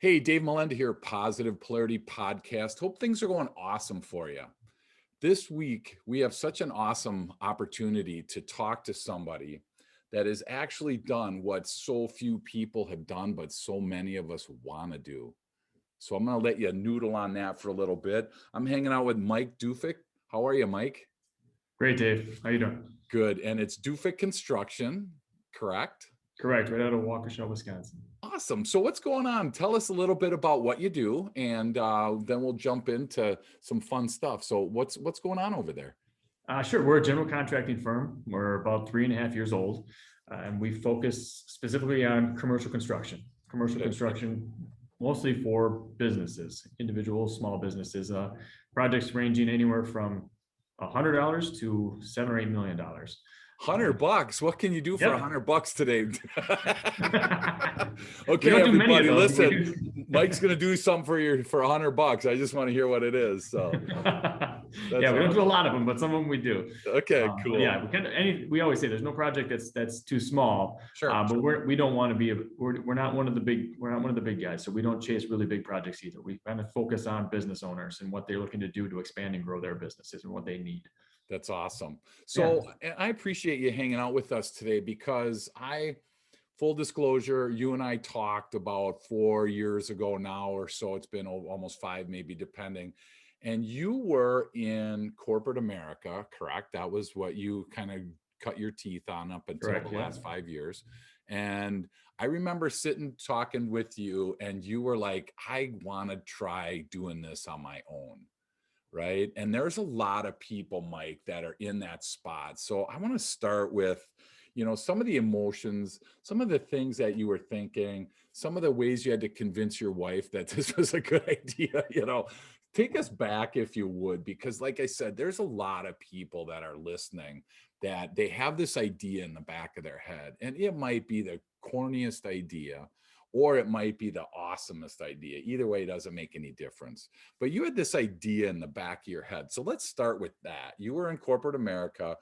Hey, Dave Melenda here, Positive Polarity Podcast. Hope things are going awesome for you. This week, we have such an awesome opportunity to talk to somebody that has actually done what so few people have done, but so many of us want to do. So I'm going to let you noodle on that for a little bit. I'm hanging out with Mike Dufik. How are you, Mike? Great, Dave. How you doing? Good. And it's Dufik Construction, correct? Correct. Right out of Waukesha, Wisconsin. Awesome. So what's going on? Tell us a little bit about what you do, and then we'll jump into some fun stuff. So what's going on over there? Sure. We're a general contracting firm. We're about 3.5 years old, and we focus specifically on commercial construction. Commercial construction, mostly for businesses, individual, small businesses. Projects ranging anywhere from $100 to $7 or $8 million. $100. What can you do for Yep. $100 today? We Okay, don't do many everybody, of those. listen. Mike's gonna do something for $100. I just want to hear what it is. So yeah, we don't do a lot of them, but some of them we do. Okay, cool. Yeah, we always say there's no project that's too small. Sure. But we don't want to be we're not one of the big guys, so we don't chase really big projects either. We kind of focus on business owners and what they're looking to do to expand and grow their businesses and what they need. That's awesome. So I appreciate you hanging out with us today because full disclosure, you and I talked about 4 years ago now or so. It's been almost 5, maybe depending. And you were in corporate America, correct? That was what you kind of cut your teeth on up until the last 5 years. And I remember sitting talking with you, and you were like, I want to try doing this on my own. Right. And there's a lot of people, Mike, that are in that spot. So I want to start with, some of the emotions, some of the things that you were thinking, some of the ways you had to convince your wife that this was a good idea. Take us back if you would, because like I said, there's a lot of people that are listening that they have this idea in the back of their head, and it might be the corniest idea, or it might be the awesomest idea. Either way, it doesn't make any difference. But you had this idea in the back of your head. So let's start with that. You were in corporate America.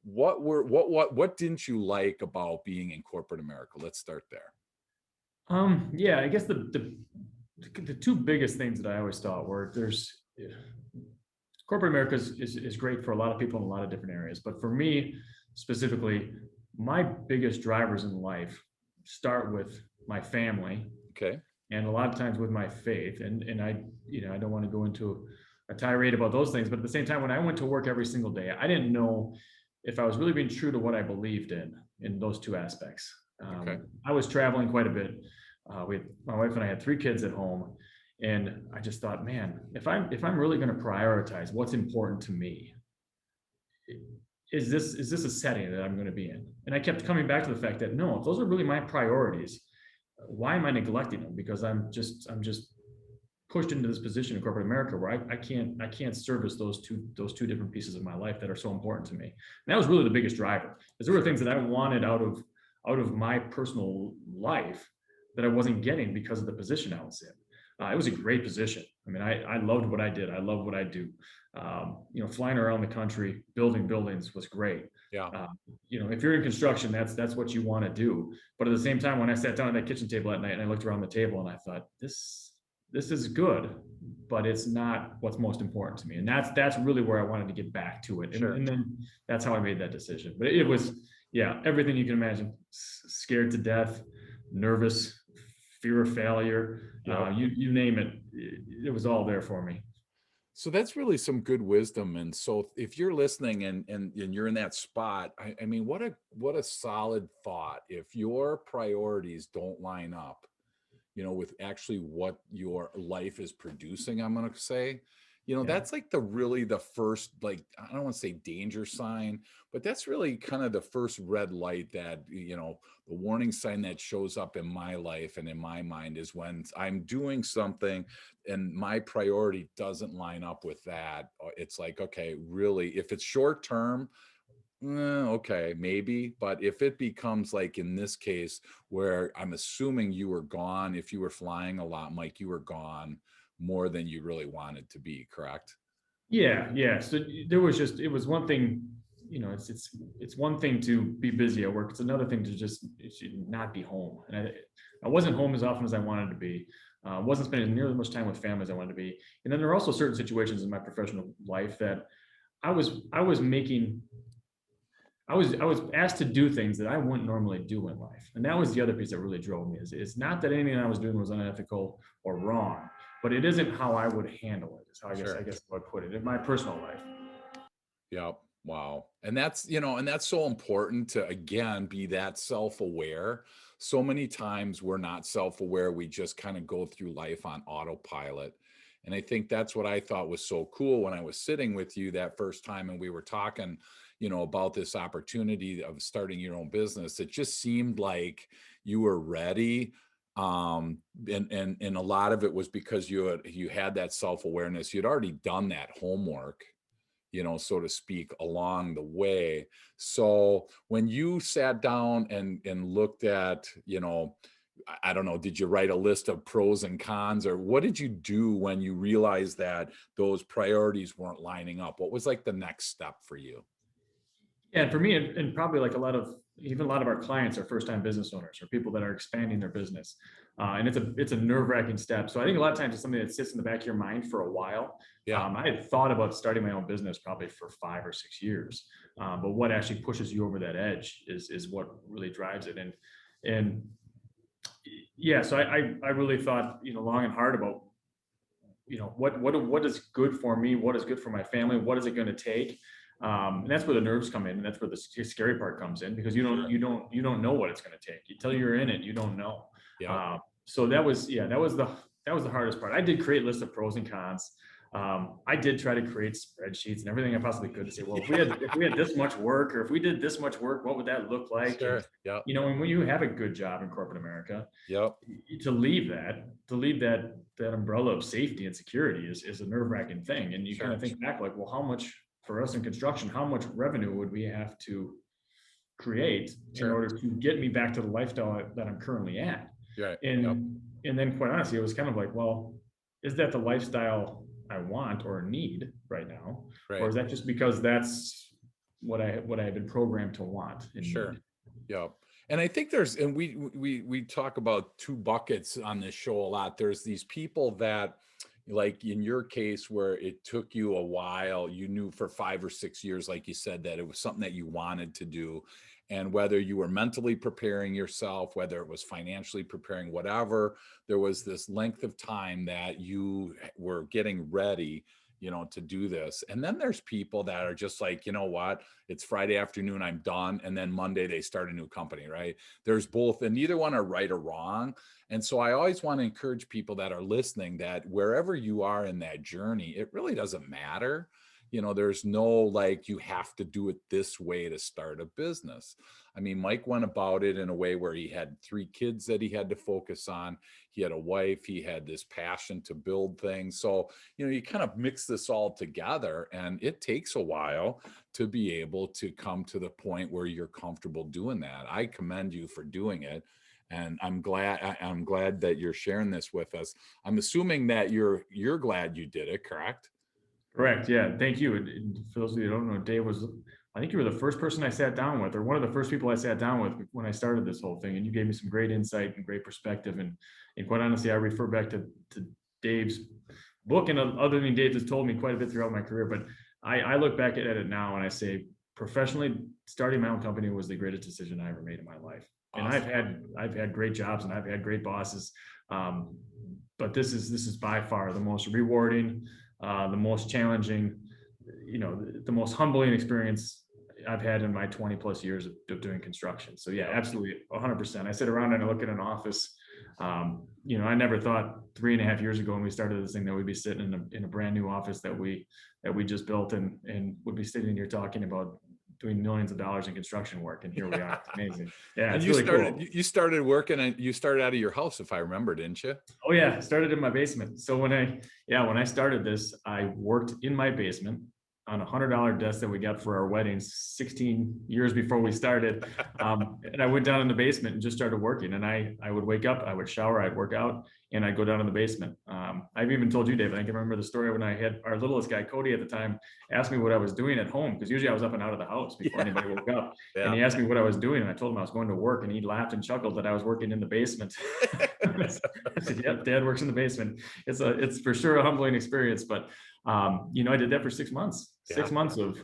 What didn't you like about being in corporate America? Let's start there. Yeah, I guess the two biggest things that I always thought were corporate America is great for a lot of people in a lot of different areas. But for me specifically, my biggest drivers in life start with my family. Okay. And a lot of times with my faith. And I don't want to go into a tirade about those things, but at the same time, when I went to work every single day, I didn't know if I was really being true to what I believed in those two aspects. I was traveling quite a bit. My wife and I had 3 kids at home. And I just thought, man, if I'm really going to prioritize what's important to me, is this a setting that I'm going to be in? And I kept coming back to the fact that no, if those are really my priorities, why am I neglecting them? Because I'm just pushed into this position in corporate America where I can't service those two different pieces of my life that are so important to me. And that was really the biggest driver, because there were things that I wanted out of my personal life that I wasn't getting because of the position I was in. It was a great position. I mean, I loved what I did. I love what I do. Flying around the country, building buildings was great. Yeah. If you're in construction, that's what you want to do. But at the same time, when I sat down at that kitchen table at night and I looked around the table and I thought, this is good, but it's not what's most important to me. And that's really where I wanted to get back to it. And then that's how I made that decision. But it was, everything you can imagine: scared to death, nervous, fear of failure, you name it. It was all there for me. So that's really some good wisdom. And so if you're listening and you're in that spot, I mean, what a solid thought. If your priorities don't line up, with actually what your life is producing, I'm going to say, that's like the first, like, I don't want to say danger sign, but that's really kind of the first red light that, the warning sign that shows up in my life and in my mind is when I'm doing something and my priority doesn't line up with that. It's like, okay, really, if it's short term, okay, maybe. But if it becomes like in this case, where I'm assuming you were gone, if you were flying a lot, Mike, you were gone more than you really wanted to be, correct? Yeah. So it was one thing, it's one thing to be busy at work. It's another thing to not be home. And I wasn't home as often as I wanted to be. Wasn't spending nearly as much time with family as I wanted to be. And then there are also certain situations in my professional life that I was asked to do things that I wouldn't normally do in life. And that was the other piece that really drove me, is it's not that anything I was doing was unethical or wrong, but it isn't how I would handle it. Is how I guess I would put it in my personal life. Yep. Wow. And that's, and that's so important to, again, be that self-aware. So many times we're not self-aware. We just kind of go through life on autopilot. And I think that's what I thought was so cool when I was sitting with you that first time and we were talking, about this opportunity of starting your own business. It just seemed like you were ready. And a lot of it was because you had that self-awareness. You'd already done that homework, so to speak, along the way. So when you sat down and looked at, I don't know, did you write a list of pros and cons, or what did you do when you realized that those priorities weren't lining up? What was like the next step for you? Yeah, and for me, and probably like even a lot of our clients are first time business owners or people that are expanding their business. And it's a nerve wracking step. So I think a lot of times it's something that sits in the back of your mind for a while. Yeah, I had thought about starting my own business probably for 5 or 6 years. But what actually pushes you over that edge is what really drives it. And yeah, so I really thought, long and hard about, what is good for me, what is good for my family, what is it going to take. And that's where the nerves come in, and that's where the scary part comes in, because you don't know what it's going to take until you're in it. You don't know. yeah, So that was the hardest part. I did create lists of pros and cons. I did try to create spreadsheets and everything I possibly could to say, well, if we had this much work, or if we did this much work, what would that look like? sure, And, yeah, and when you have a good job in corporate America, yep, to leave that umbrella of safety and security is a nerve-wracking thing. And you kind sure, of think back, like, well, how much for us in construction, how much revenue would we have to create in sure, order to get me back to the lifestyle that I'm currently at? right, yep, And then quite honestly, it was kind of like, well, is that the lifestyle I want or need right now? Or right, is that just because that's what I have been programmed to want and sure, need? yep. And I think and we talk about two buckets on this show a lot. There's these people that, like in your case, where it took you a while, you knew for 5 or 6 years, like you said, that it was something that you wanted to do. And whether you were mentally preparing yourself, whether it was financially preparing, whatever, there was this length of time that you were getting ready, to do this. And then there's people that are just like, you know what, it's Friday afternoon, I'm done. And then Monday they start a new company, right? There's both, and neither one are right or wrong. And so I always want to encourage people that are listening that wherever you are in that journey, it really doesn't matter. There's no like, you have to do it this way to start a business. I mean, Mike went about it in a way where he had 3 kids that he had to focus on. He had a wife, he had this passion to build things. So, you kind of mix this all together, and it takes a while to be able to come to the point where you're comfortable doing that. I commend you for doing it. And I'm glad that you're sharing this with us. I'm assuming that you're glad you did it, correct? Correct. Yeah. Thank you. And for those of you who don't know, Dave was, I think you were the first person I sat down with, or one of the first people I sat down with when I started this whole thing. And you gave me some great insight and great perspective. And quite honestly, I refer back to Dave's book, and other than Dave has told me quite a bit throughout my career. But I look back at it now and I say, professionally, starting my own company was the greatest decision I ever made in my life. And Awesome. I've had great jobs and I've had great bosses. But this is by far the most rewarding, the most challenging, the most humbling experience I've had in my 20 plus years of doing construction. So yeah, Yeah. absolutely 100%. I sit around and I look at an office. I never thought 3.5 years ago when we started this thing that we'd be sitting in a brand new office that we just built and would be sitting here talking about doing millions of dollars in construction work. And here we are. It's amazing. Yeah, And it's you really started cool. you started working, and you started out of your house, if I remember, didn't you? Oh yeah, started in my basement. So when I started this, I worked in my basement. on a $100 desk that we got for our wedding 16 years before we started. And I went down in the basement and just started working. And I would wake up, I would shower, I'd work out, and I'd go down in the basement. I've even told you, David, I can remember the story when I had our littlest guy, Cody, at the time, asked me what I was doing at home, because usually I was up and out of the house before anybody woke up. Yeah. And he asked me what I was doing, and I told him I was going to work, and he laughed and chuckled that I was working in the basement. I said, yep, Dad works in the basement. It's for sure a humbling experience, but you know, I did that for 6 months. 6 months of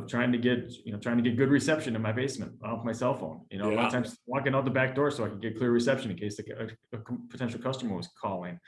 trying to get good reception in my basement off my cell phone. You know, a lot of times walking out the back door so I could get clear reception in case a potential customer was calling.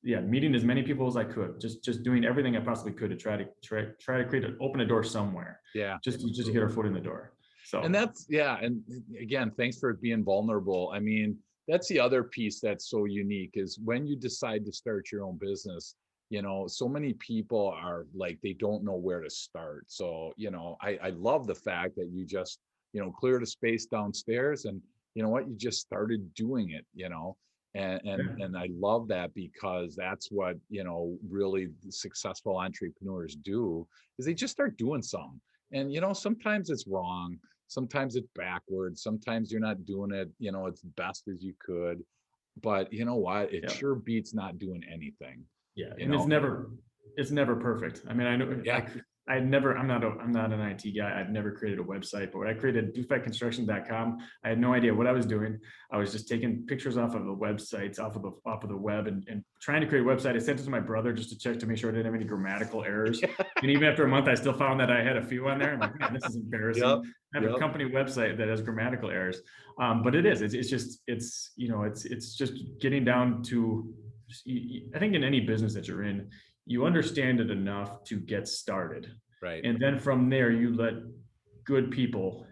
Meeting as many people as I could, just doing everything I possibly could to try to open a door somewhere. Just to get our foot in the door. So, and that's, and again, thanks for being vulnerable. I mean, that's the other piece that's so unique, is when you decide to start your own business, you know, so many people are like, they don't know where to start. So, you know, I love the fact that you just, you know, cleared a space downstairs, and you know what, you just started doing it, you know, and I love that, because that's what, you know, really successful entrepreneurs do, is they just start doing something. And, you know, sometimes it's wrong, sometimes it's backwards, sometimes you're not doing it, you know, as best as you could, but you know what, it sure beats not doing anything. And it's never perfect. I mean, I know I'm not an IT guy. I've never created a website, but when I created dufectconstruction.com, I had no idea what I was doing. I was just taking pictures off of the websites, off of the web, and trying to create a website. I sent it to my brother just to check to make sure I didn't have any grammatical errors. And even after a month, I still found that I had a few on there. I'm like, man, this is embarrassing. I have a company website that has grammatical errors. But it's just getting down to, I think in any business that you're in, you understand it enough to get started. Right. And then from there, you let good people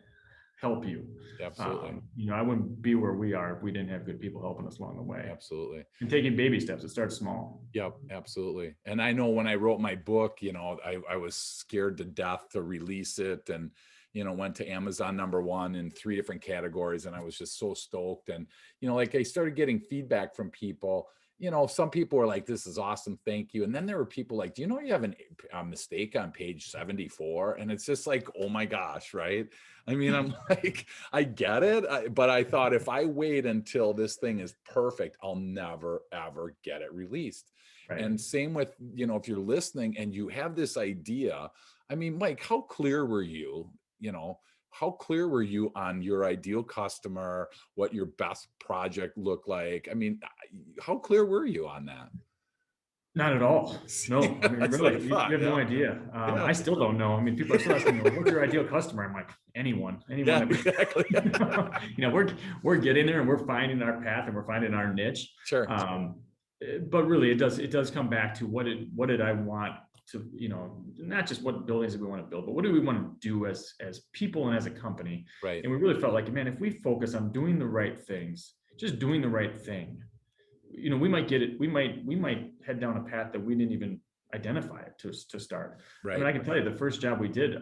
help you. Absolutely. You know, I wouldn't be where we are if we didn't have good people helping us along the way. Absolutely. And taking baby steps. It starts small. Yep, absolutely. And I know when I wrote my book, you know, I was scared to death to release it, and, you know, went to Amazon #1 in 3 different categories. And I was just so stoked. And, you know, like, I started getting feedback from people. You know, some people were like, this is awesome, thank you. And then there were people like, do you know you have a mistake on page 74? And it's just like, oh my gosh, right? I mean, I'm like, I get it. But I thought, if I wait until this thing is perfect, I'll never, ever get it released. Right. And same with, you know, if you're listening and you have this idea, I mean, Mike, how clear were you? You know, how clear were you on your ideal customer, what your best project looked like? I mean, how clear were you on that? Not at all. No, I mean, really, you have no idea. I still don't know. I mean, people are still asking me, what's your ideal customer? I'm like, anyone. Exactly. You know, we're getting there, and we're finding our path, and we're finding our niche. Sure. But really, it does come back to what did I want to, you know, not just what buildings do we want to build, but what do we want to do as people and as a company. Right. And we really felt like, man, if we focus on doing the right things, just doing the right thing, you know, we might get it. We might head down a path that we didn't even identify to start. Right. I mean, I can tell you the first job we did,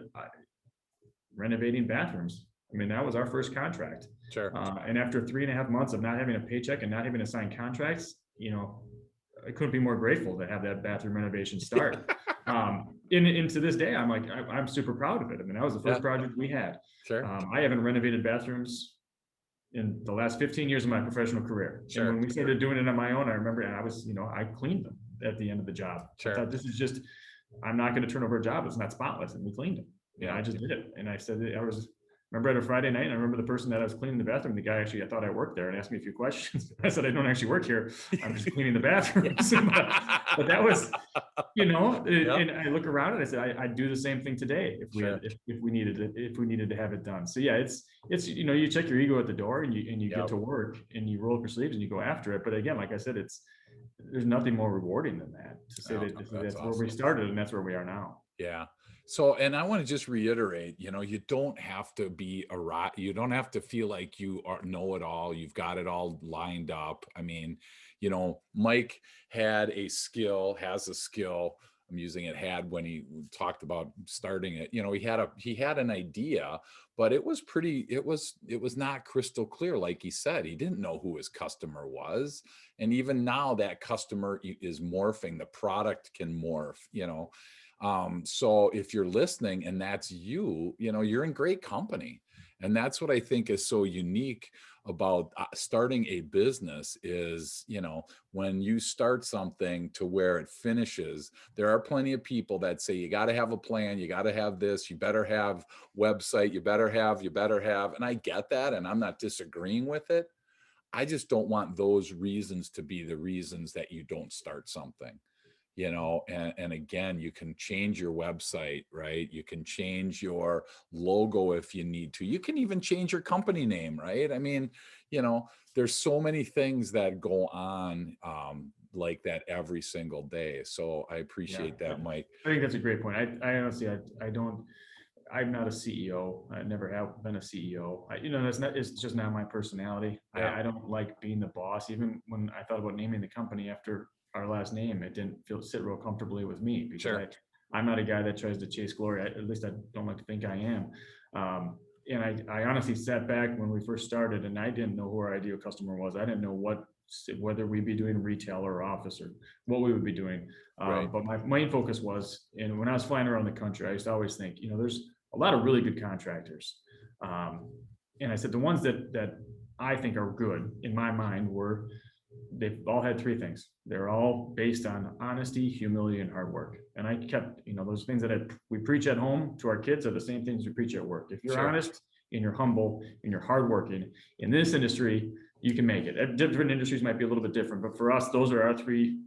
renovating bathrooms. I mean, that was our first contract. Sure. And after 3.5 months of not having a paycheck and not having to sign contracts, you know, I couldn't be more grateful to have that bathroom renovation start. And to this day, I'm like, I'm super proud of it. I mean, that was the first project we had. Sure. I haven't renovated bathrooms in the last 15 years of my professional career. Sure. And when we started doing it on my own, I remember I cleaned them at the end of the job. Sure. I thought, this is just, I'm not going to turn over a job that's not spotless. And we cleaned them. Yeah, I just did it. And I said, remember at a Friday night, and I remember the person that I was cleaning the bathroom, the guy actually, I thought I worked there, and asked me a few questions. I said, I don't actually work here. I'm just cleaning the bathrooms. but that was, you know, and I look around and I said, I'd do the same thing today if we needed to have it done. So yeah, it's, you know, you check your ego at the door, and you get to work, and you roll up your sleeves and you go after it. But again, like I said, there's nothing more rewarding than that, to say that's awesome. Where we started, and that's where we are now. Yeah. So, and I want to just reiterate, you know, you don't have to you don't have to feel like you know it all. You've got it all lined up. I mean, you know, Mike has a skill. I'm using it had when he talked about starting it. You know, he had an idea, but it was not crystal clear. Like he said, he didn't know who his customer was. And even now that customer is morphing, the product can morph, you know. So if you're listening and that's you, you're in great company. And that's what I think is so unique about starting a business is, when you start something to where it finishes, there are plenty of people that say, you got to have a plan, you got to have this, you better have website, you better have, and I get that. And I'm not disagreeing with it. I just don't want those reasons to be the reasons that you don't start something. And again, you can change your website, right? You can change your logo if you need to. You can even change your company name, right? I mean, there's so many things that go on like that every single day. So I Yeah, appreciate that, Mike. I think that's a great point. I honestly, I don't, I'm not a CEO. I never have been a CEO. That's not, it's just not my personality. Yeah. I don't like being the boss. Even when I thought about naming the company after our last name, it didn't sit real comfortably with me because Sure. I'm not a guy that tries to chase glory. At least I don't like to think I am. And I honestly sat back when we first started and I didn't know who our ideal customer was. I didn't know whether we'd be doing retail or office or what we would be doing. Right. But my main focus was, and when I was flying around the country, I used to always think, there's a lot of really good contractors. And I said, the ones that I think are good in my mind they've all had three things. They're all based on honesty, humility, and hard work. And I kept, those things that we preach at home to our kids are the same things we preach at work. If you're Sure. honest and you're humble and you're hardworking in this industry, you can make it. Different industries might be a little bit different, but for us, those are our three.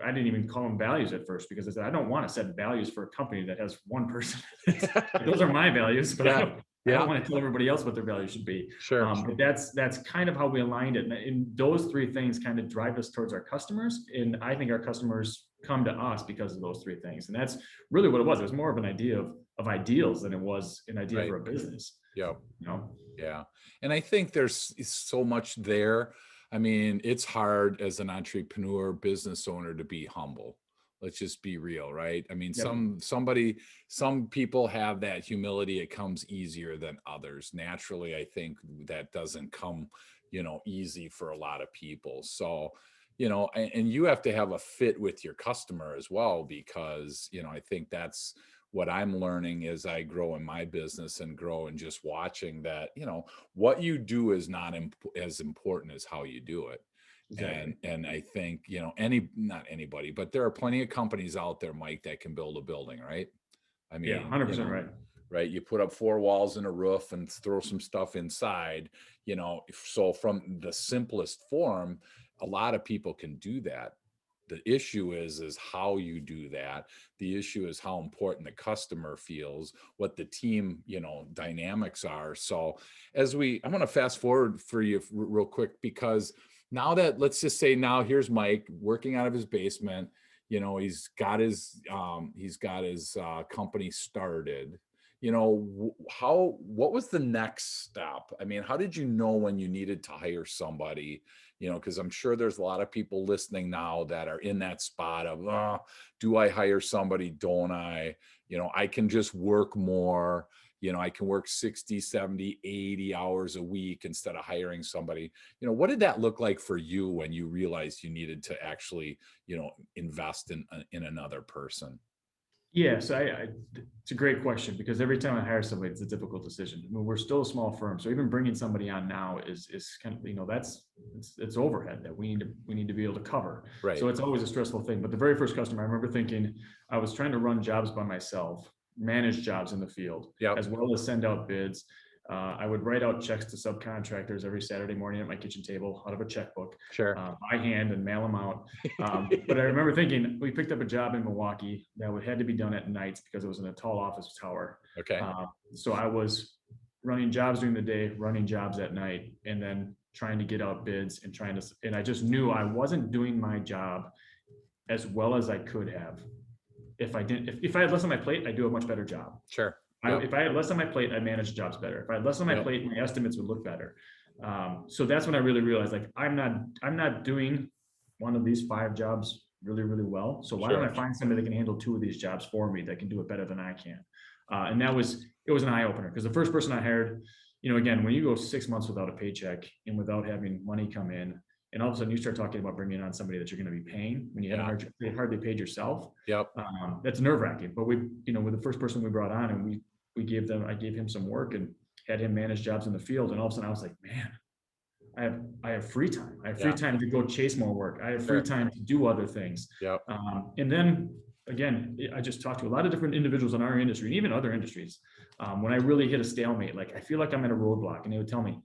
I didn't even call them values at first because I said, I don't want to set values for a company that has one person. Those are my values, but I don't want to tell everybody else what their values should be. Sure. But that's kind of how we aligned it. And those three things kind of drive us towards our customers. And I think our customers come to us because of those three things. And that's really what it was. It was more of an idea of ideals than it was an idea for a business. Yeah. Yeah. And I think there's so much there. I mean, it's hard as an entrepreneur, business owner to be humble. Let's just be real, right? I mean, some people have that humility. It comes easier than others. Naturally, I think that doesn't come, easy for a lot of people. So, and you have to have a fit with your customer as well, because, I think that's what I'm learning as I grow in my business and grow and just watching that, what you do is not as important as how you do it. Exactly. And I think, not anybody, but there are plenty of companies out there, Mike, that can build a building, right? I mean, yeah, 100% right. Right. You put up 4 walls and a roof and throw some stuff inside, so from the simplest form, a lot of people can do that. The issue is how you do that. The issue is how important the customer feels, what the team, dynamics are. So I'm going to fast forward for you real quick, because now that, let's just say now here's Mike working out of his basement, he's got his company started. What was the next step? I mean, how did you know when you needed to hire somebody? Because I'm sure there's a lot of people listening now that are in that spot of, do I hire somebody? Don't I? I can just work more. I can work 60, 70, 80 hours a week instead of hiring somebody. What did that look like for you when you realized you needed to actually, invest in another person? Yeah, so it's a great question because every time I hire somebody, it's a difficult decision. I mean, we're still a small firm, so even bringing somebody on now is kind of it's overhead that we need to be able to cover. Right. So it's always a stressful thing. But the very first customer, I remember thinking I was trying to run jobs by myself, manage jobs in the field, as well as send out bids. I would write out checks to subcontractors every Saturday morning at my kitchen table out of a checkbook, by hand, and mail them out. But I remember thinking we picked up a job in Milwaukee that had to be done at nights because it was in a tall office tower. Okay. So I was running jobs during the day, running jobs at night, and then trying to get out bids and I just knew I wasn't doing my job as well as I could have. If I had less on my plate, I'd do a much better job. Sure. If I had less on my plate, I'd manage jobs better. If I had less on my plate, my estimates would look better. So that's when I really realized, like, I'm not doing one of these 5 jobs really, really well. So why don't I find somebody that can handle 2 of these jobs for me that can do it better than I can? And it was an eye opener because the first person I hired, again, when you go 6 months without a paycheck and without having money come in, And all of a sudden you start talking about bringing on somebody that you're going to be paying when you Yeah. haven't hardly paid yourself. Yep. That's nerve wracking. But with the first person we brought on, and I gave him some work and had him manage jobs in the field. And all of a sudden I was like, man, I have free time. I have free Yeah. time to go chase more work. I have free Sure. time to do other things. Yep. And then again, I just talked to a lot of different individuals in our industry and even other industries. When I really hit a stalemate, like I feel like I'm at a roadblock, and they would tell me,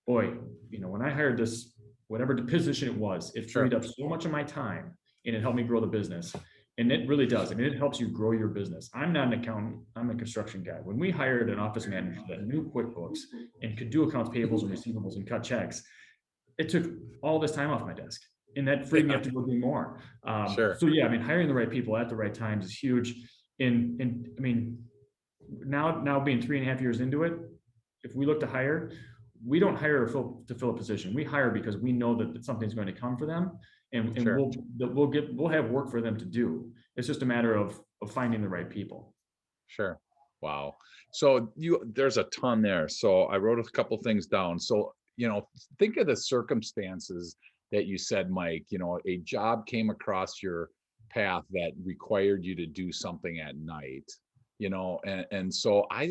boy, when I hired this, whatever the position it was, it Sure. freed up so much of my time and it helped me grow the business. And it really does. I mean, it helps you grow your business. I'm not an accountant. I'm a construction guy. When we hired an office manager that knew QuickBooks and could do accounts payables and receivables and cut checks, it took all this time off my desk, and that freed me up to go do more. Sure. So yeah, I mean, hiring the right people at the right times is huge. And I mean, now being 3.5 years into it, if we look to hire, we don't hire to fill a position. We hire because we know that something's going to come for them, and Sure. we'll have work for them to do. It's just a matter of finding the right people. Sure. Wow. So there's a ton there. So I wrote a couple things down. So, think of the circumstances that you said, Mike, a job came across your path that required you to do something at night, and so I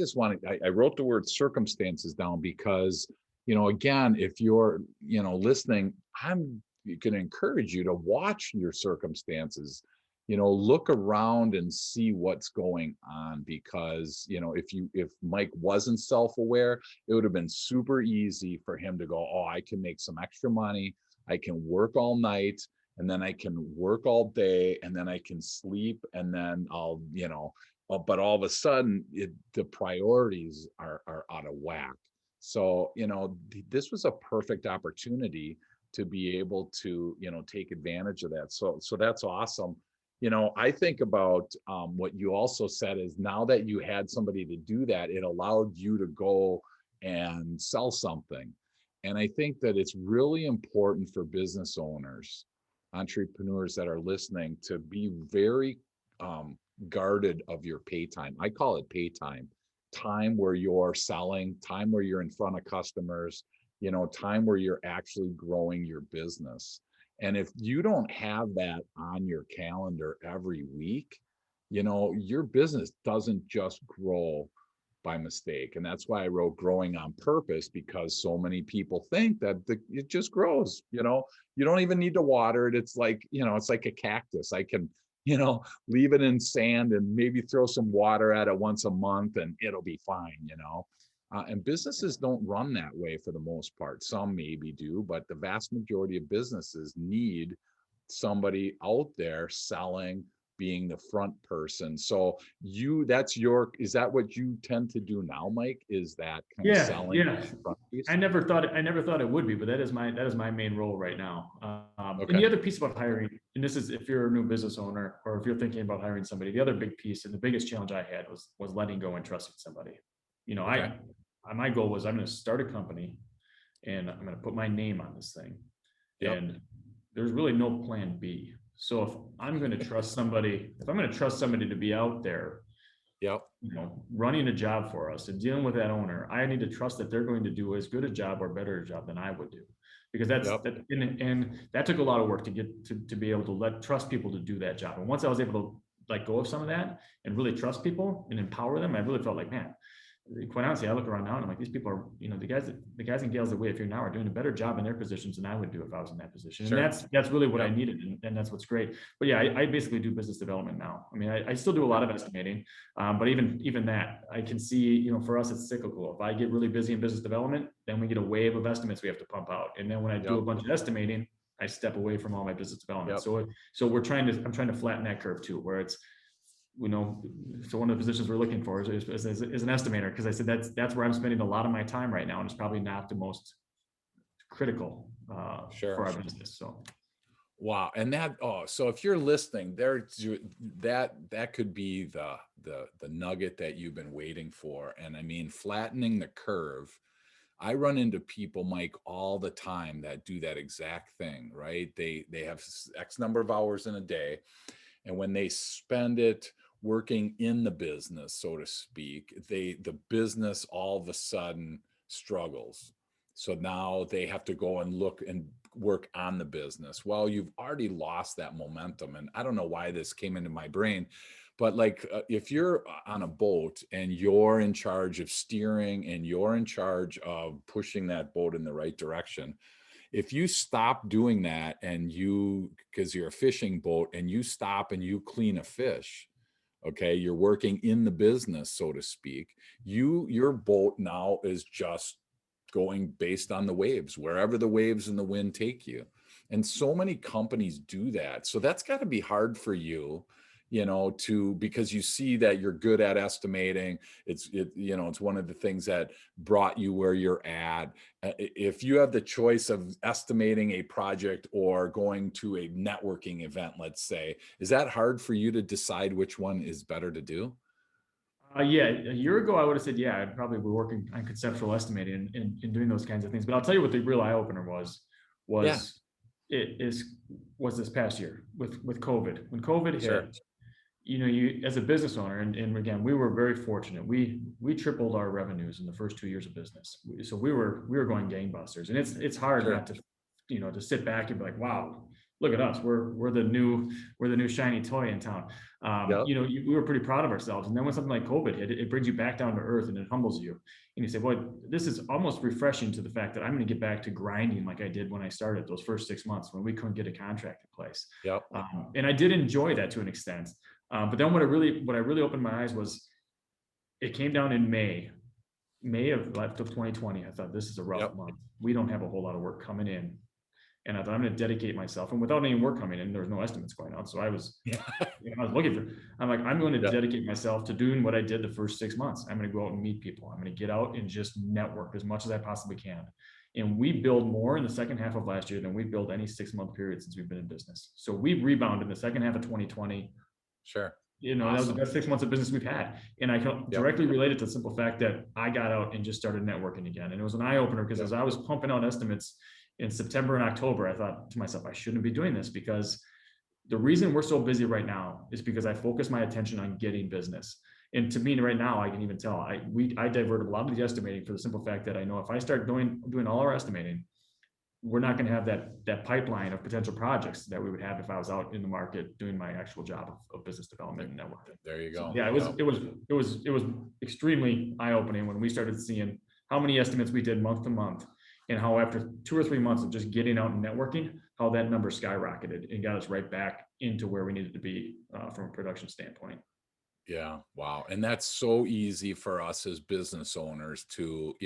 wrote the word circumstances down because, again, if you're, listening, I'm going to encourage you to watch your circumstances, look around and see what's going on, because if Mike wasn't self-aware, it would have been super easy for him to go, oh, I can make some extra money, I can work all night, and then I can work all day, and then I can sleep, and then but all of a sudden the priorities are out of whack. So this was a perfect opportunity to be able to take advantage of that. So that's awesome. I think about what you also said is, now that you had somebody to do that, it allowed you to go and sell something. And I think that it's really important for business owners, entrepreneurs that are listening, to be very guarded of your pay time. I call it pay time, time where you're selling, time where you're in front of customers, time where you're actually growing your business. And if you don't have that on your calendar every week, your business doesn't just grow by mistake. And that's why I wrote growing on purpose, because so many people think that it just grows. You don't even need to water it. It's like, it's like a cactus. I can, leave it in sand and maybe throw some water at it once a month and it'll be fine, and businesses don't run that way for the most part. Some maybe do, but the vast majority of businesses need somebody out there selling, being the front person. So is that what you tend to do now, Mike? Is that kind of selling? Yeah. Front piece? I never thought it would be, but that is my main role right now. Okay. And the other piece about hiring, and this is if you're a new business owner or if you're thinking about hiring somebody, the other big piece and the biggest challenge I had was letting go and trusting somebody. Okay. My goal was, I'm going to start a company and I'm going to put my name on this thing. Yep. And there's really no plan B. So if I'm going to trust somebody to be out there, Yep. running a job for us and dealing with that owner, I need to trust that they're going to do as good a job or better a job than I would do, because and that took a lot of work to get to be able to trust people to do that job. And once I was able to let go of some of that and really trust people and empower them, I really felt like, man, quite honestly, I look around now and I'm like, these people are, the guys and gals that we have here now are doing a better job in their positions than I would do if I was in that position. Sure. And that's really what I needed. And that's what's great. But yeah, I basically do business development now. I mean, I still do a lot of estimating, but even that I can see, for us, it's cyclical. If I get really busy in business development, then we get a wave of estimates we have to pump out. And then when I do a bunch of estimating, I step away from all my business development. Yep. So I'm trying to flatten that curve too, where it's, so one of the positions we're looking for is an estimator, because I said that's where I'm spending a lot of my time right now, and it's probably not the most critical for our business. So wow. And so if you're listening there, that could be the nugget that you've been waiting for. And I mean, flattening the curve. I run into people, Mike, all the time that do that exact thing, right? They have X number of hours in a day, and when they spend it working in the business, so to speak, the business all of a sudden struggles. So now they have to go and look and work on the business. Well, you've already lost that momentum. And I don't know why this came into my brain, but like if you're on a boat and you're in charge of steering and you're in charge of pushing that boat in the right direction, if you stop doing that and because you're a fishing boat and you stop and you clean a fish, okay, you're working in the business, so to speak, your boat now is just going based on the waves, wherever the waves and the wind take you. And so many companies do that. So that's got to be hard for you, because you see that you're good at estimating. It's one of the things that brought you where you're at. If you have the choice of estimating a project or going to a networking event, let's say, is that hard for you to decide which one is better to do? Yeah, a year ago I would have said, yeah, I'd probably be working on conceptual estimating and doing those kinds of things. But I'll tell you what the real eye opener Yeah, was was this past year with COVID. When COVID sure. hit, you as a business owner, and again, we were very fortunate. We tripled our revenues in the first 2 years of business. So we were going gangbusters, and it's hard Sure. not to to sit back and be like, wow, look at us, we're the new shiny toy in town. Yep. We were pretty proud of ourselves, and then when something like COVID hit, it brings you back down to earth and it humbles you, and you say, boy, this is almost refreshing to the fact that I'm going to get back to grinding like I did when I started those first 6 months when we couldn't get a contract in place. Yep. And I did enjoy that to an extent. But then what I really opened my eyes was it came down in May of 2020. I thought, this is a rough Yep. month. We don't have a whole lot of work coming in. And I thought, I'm going to dedicate myself. And without any work coming in, there was no estimates going out. So I was, I was looking for, I'm like, I'm going to dedicate myself to doing what I did the first 6 months. I'm going to go out and meet people. I'm going to get out and just network as much as I possibly can. And we build more in the second half of last year than we built any 6-month period since we've been in business. So we've rebounded in the second half of 2020. Sure. That was the best 6 months of business we've had. And I can directly relate it to the simple fact that I got out and just started networking again. And it was an eye opener because as I was pumping out estimates in September and October, I thought to myself, I shouldn't be doing this, because the reason we're so busy right now is because I focus my attention on getting business. And to me right now, I can even tell I diverted a lot of the estimating for the simple fact that I know if I start doing all our estimating, we're not going to have that pipeline of potential projects that we would have if I was out in the market doing my actual job of business development and networking. There you go. So, yeah, it was extremely eye-opening when we started seeing how many estimates we did month to month, and how after 2 or 3 months of just getting out and networking, how that number skyrocketed and got us right back into where we needed to be from a production standpoint. Yeah. Wow. And that's so easy for us as business owners to,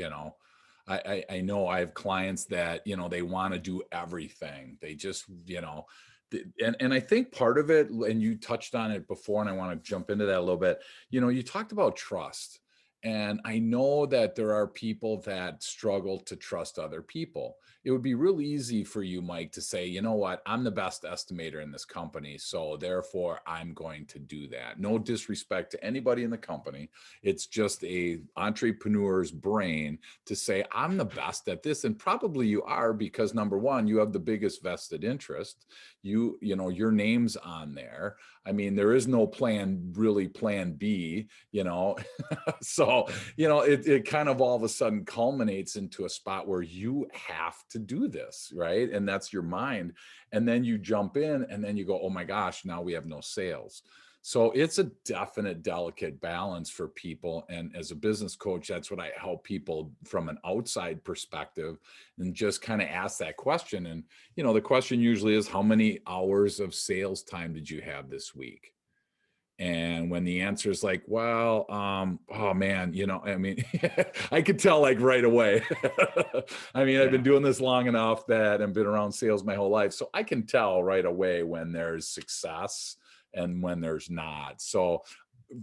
I know I have clients that, they want to do everything. They just, and I think part of it, and you touched on it before, and I want to jump into that a little bit. You talked about trust. And I know that there are people that struggle to trust other people. It would be real easy for you, Mike, to say, you know what, I'm the best estimator in this company, so therefore I'm going to do that. No disrespect to anybody in the company. It's just a entrepreneur's brain to say, I'm the best at this. And probably you are, because number one, you have the biggest vested interest. Your name's on there. I mean, there is no plan B, So, it kind of all of a sudden culminates into a spot where you have to do this, right? And that's your mind. And then you jump in and then you go, oh my gosh, now we have no sales. So it's a definite delicate balance for people. And as a business coach, that's what I help people from an outside perspective, and just kind of ask that question. And, the question usually is, how many hours of sales time did you have this week? And when the answer is like, well, oh man, I mean, I could tell like right away. I mean, I've been doing this long enough that I've been around sales my whole life. So I can tell right away when there's success and when there's not. So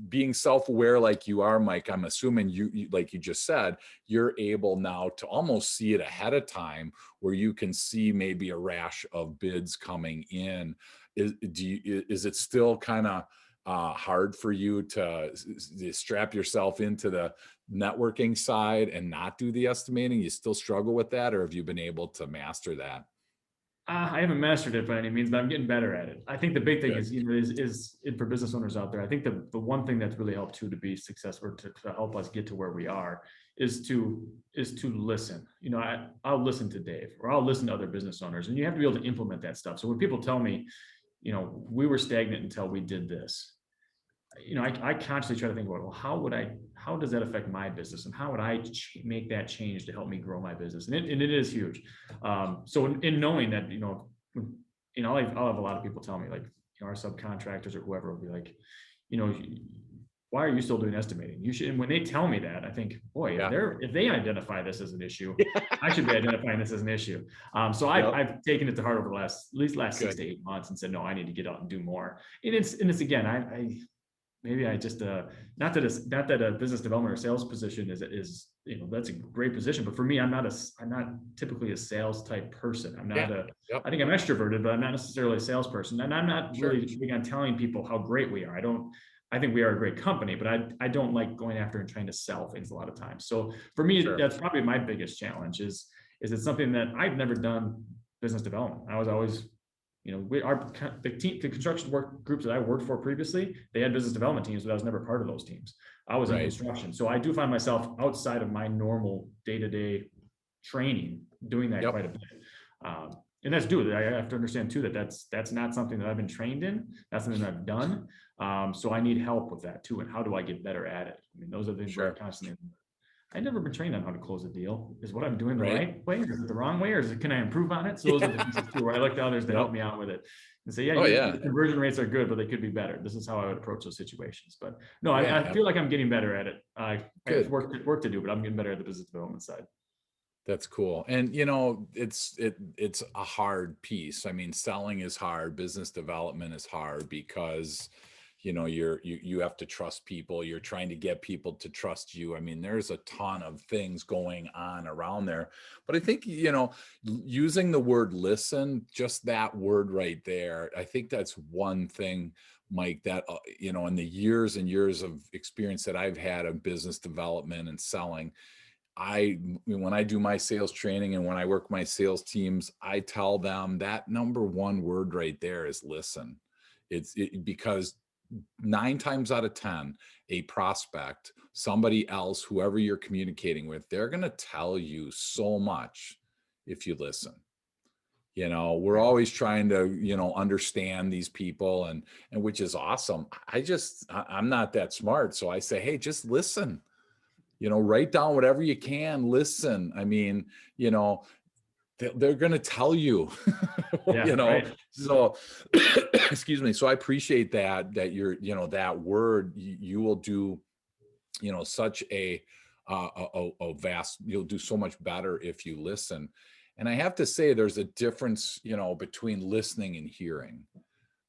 being self-aware like you are, Mike, I'm assuming you, like you just said, you're able now to almost see it ahead of time, where you can see maybe a rash of bids coming in. Is it still kind of hard for you to strap yourself into the networking side and not do the estimating? You still struggle with that, or have you been able to master that? I haven't mastered it by any means, but I'm getting better at it. I think the big thing Good. is for business owners out there. I think the one thing that's really helped too to be successful, to help us get to where we are, is to listen. You know, I'll listen to Dave, or I'll listen to other business owners, and you have to be able to implement that stuff. So when people tell me, you know, we were stagnant until we did this, you know, I constantly try to think about, well, how does that affect my business, and how would I make that change to help me grow my business? And it is huge. So in knowing that, you know, I'll have a lot of people tell me, like, you know, our subcontractors or whoever will be like, you know, why are you still doing estimating? You should. And when they tell me that, I think, boy, if they identify this as an issue, I should be identifying this as an issue. So I've taken it to heart over the last 6 to 8 months and said, no, I need to get out and do more. And it's again, maybe I just not that a business development or sales position is you know, that's a great position, but for me, I'm not typically a sales type person. I'm not I think I'm extroverted, but I'm not necessarily a salesperson, and I'm not really big on telling people how great we are. I think we are a great company, but I don't like going after and trying to sell things a lot of times. So for me, that's probably my biggest challenge is it's something that I've never done business development. I was always, you know, the construction work groups that I worked for previously, they had business development teams, but I was never part of those teams. I was in construction. So I do find myself outside of my normal day-to-day training doing that quite a bit. And that's due. I have to understand too that that's not something that I've been trained in. That's something that I've done. So I need help with that too. And how do I get better at it? I mean, those are things where I constantly. I've never been trained on how to close a deal. Is what I'm doing the right way? Or is it the wrong way? Or can I improve on it? So those are the pieces too, where I look to others to help me out with it and say, your conversion rates are good, but they could be better. This is how I would approach those situations. But no, I feel like I'm getting better at it. I have work to do, but I'm getting better at the business development side. That's cool. And you know, it's a hard piece. I mean, selling is hard, business development is hard because, you know, you have to trust people. You're trying to get people to trust you. I mean, there's a ton of things going on around there. But I think, you know, using the word listen, just that word right there, I think that's one thing, Mike, that, you know, in the years and years of experience that I've had of business development and selling, when I do my sales training and when I work my sales teams, I tell them that number one word right there is listen. Because 9 times out of 10, a prospect, somebody else, whoever you're communicating with, they're going to tell you so much if you listen. You know, we're always trying to, you know, understand these people, and which is awesome. I'm not that smart. So I say, hey, just listen. You know, write down whatever you can, listen. I mean, you know, they're going to tell you, you know, so excuse me. So I appreciate that you're, you know, that word, you will do, you know, such a vast, you'll do so much better if you listen. And I have to say, there's a difference, you know, between listening and hearing.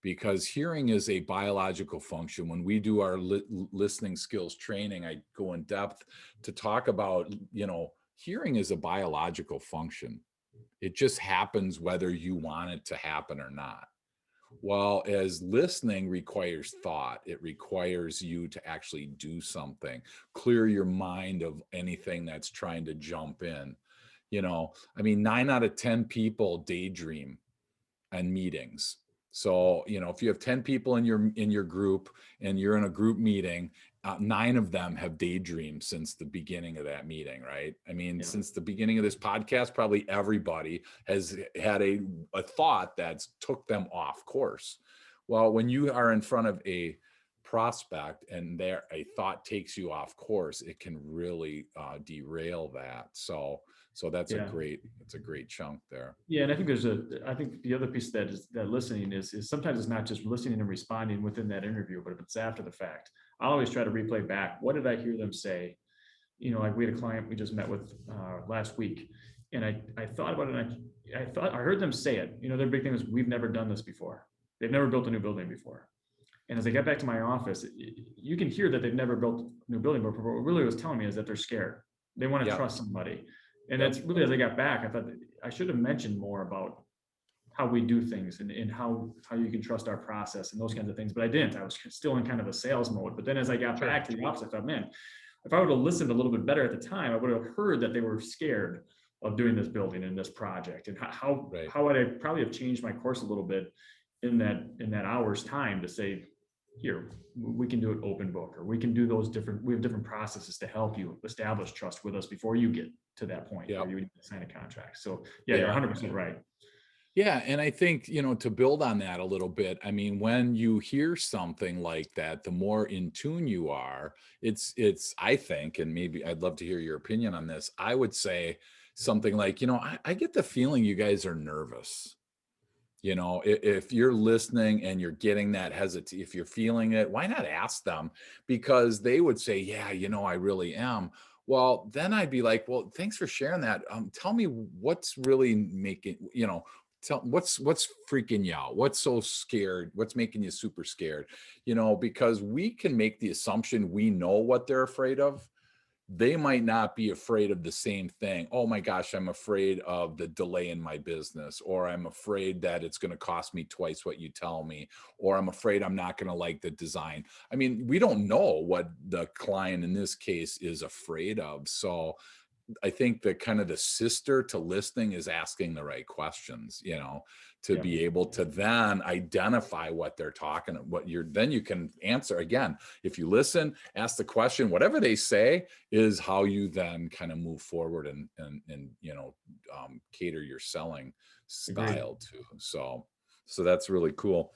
Because hearing is a biological function. When we do our listening skills training, I go in depth to talk about, you know, hearing is a biological function. It just happens whether you want it to happen or not. While as listening requires thought, it requires you to actually do something, clear your mind of anything that's trying to jump in. You know, I mean, 9 out of 10 people daydream and meetings. So, you know, if you have 10 people in your group and you're in a group meeting, 9 of them have daydreamed since the beginning of that meeting, right? I mean, since the beginning of this podcast, probably everybody has had a thought that's took them off course. Well, when you are in front of a prospect and a thought takes you off course, it can really derail that. So that's a great chunk there. Yeah. And I think I think the other piece of that is that listening is sometimes it's not just listening and responding within that interview, but if it's after the fact, I always try to replay back. What did I hear them say? You know, like we had a client we just met with last week, and I thought about it, and I heard them say it. You know, their big thing is, we've never done this before. They've never built a new building before. And as I got back to my office, you can hear that they've never built a new building before. What really was telling me is that they're scared. They want to trust somebody. And that's really, as I got back, I thought I should have mentioned more about how we do things and how you can trust our process and those kinds of things. But I didn't. I was still in kind of a sales mode. But then as I got back to the office, I thought, man, if I would have listened a little bit better at the time, I would have heard that they were scared of doing this building and this project, and how would I probably have changed my course a little bit in that hour's time to say, here, we can do it open book, or we can do we have different processes to help you establish trust with us before you get to that point Yeah. where you need to sign a contract. So yeah, you're Yeah. 100% right. Yeah. And I think, to build on that a little bit, I mean, when you hear something like that, the more in tune you are, I think, and maybe I'd love to hear your opinion on this. I would say something like, I get the feeling you guys are nervous. If you're listening and you're getting that hesitate, if you're feeling it, why not ask them? Because they would say, yeah, I really am. Well, then I'd be like, well, thanks for sharing that. Tell me what's really making, tell what's freaking you out. What's so scared? What's making you super scared? Because we can make the assumption we know what they're afraid of. They might not be afraid of the same thing. Oh my gosh, I'm afraid of the delay in my business, or I'm afraid that it's going to cost me twice what you tell me, or I'm afraid I'm not going to like the design. I mean, we don't know what the client in this case is afraid of. So I think that kind of the sister to listening is asking the right questions, to Yeah. be able to then identify what they're talking, then you can answer again. If you listen, ask the question, whatever they say is how you then kind of move forward and cater your selling Agreed. style to. So that's really cool.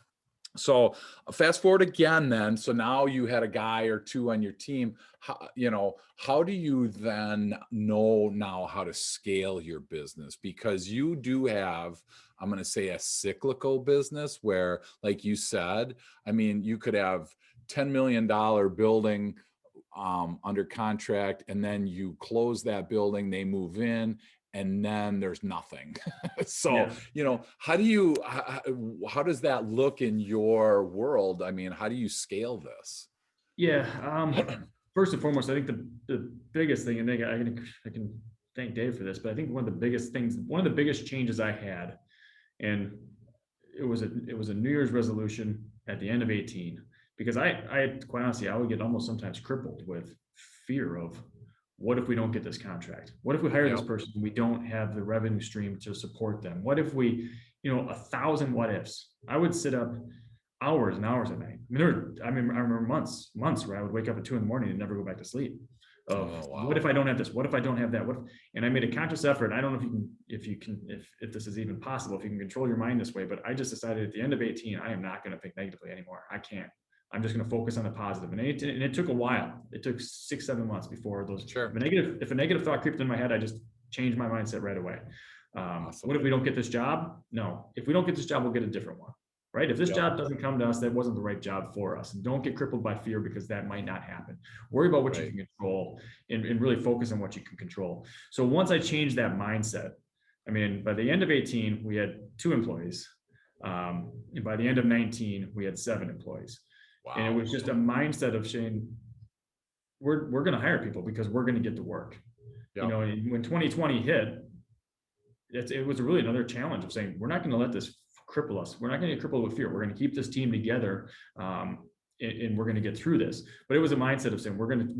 So fast forward again then. So now you had a guy or two on your team. How do you then know now how to scale your business? Because you do have, I'm going to say, a cyclical business where, like you said, I mean, you could have $10 million building under contract, and then you close that building, they move in, and then there's nothing. So, Yeah. how does that look in your world? I mean, how do you scale this? Yeah. First and foremost, I think the biggest thing, and I can thank Dave for this, but I think one of the biggest changes I had, and it was a New Year's resolution at the end of 18, because I quite honestly, I would get almost sometimes crippled with fear of, what if we don't get this contract? What if we hire this person and we don't have the revenue stream to support them? What if we, 1,000 what ifs? I would sit up hours and hours at night. I remember months where I would wake up at 2 a.m. and never go back to sleep. What if I don't have this? What if I don't have that? And I made a conscious effort. I don't know if this is even possible, if you can control your mind this way, but I just decided at the end of 18, I am not going to think negatively anymore. I can't. I'm just going to focus on the positive. And it took a while. It took 6-7 months before those. Sure. If a negative thought creeped in my head, I just changed my mindset right away. Awesome. What if we don't get this job? No. If we don't get this job, we'll get a different one. Right? If this job doesn't come to us, that wasn't the right job for us. And don't get crippled by fear, because that might not happen. Worry about what you can control, and really focus on what you can control. So once I changed that mindset, I mean, by the end of 18, we had 2 employees. And by the end of 19, we had 7 employees. Wow. And it was just a mindset of saying, we're going to hire people because we're going to get to work. Yep. When 2020 hit, it was really another challenge of saying, we're not going to let this cripple us. We're not going to get crippled with fear. We're going to keep this team together, and we're going to get through this. But it was a mindset of saying, we're going to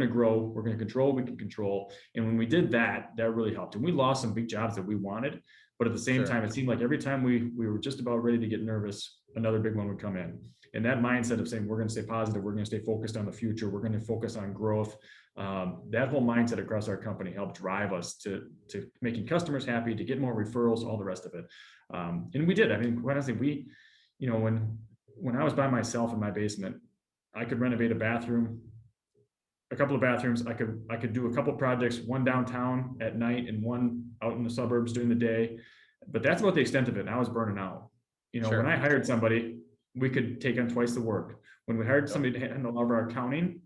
grow. We're going to control what we can control. And when we did that, that really helped. And we lost some big jobs that we wanted, but at the same time, it seemed like every time we were just about ready to get nervous, another big one would come in. And that mindset of saying, we're going to stay positive, we're going to stay focused on the future, we're going to focus on growth. That whole mindset across our company helped drive us to making customers happy, to get more referrals, all the rest of it. And we did. I mean, quite honestly, when I was by myself in my basement, I could renovate a couple of bathrooms. I could do a couple of projects, one downtown at night and one out in the suburbs during the day. But that's about the extent of it. And I was burning out. When I hired somebody, we could take on twice the work. When we hired somebody to handle all of our accounting,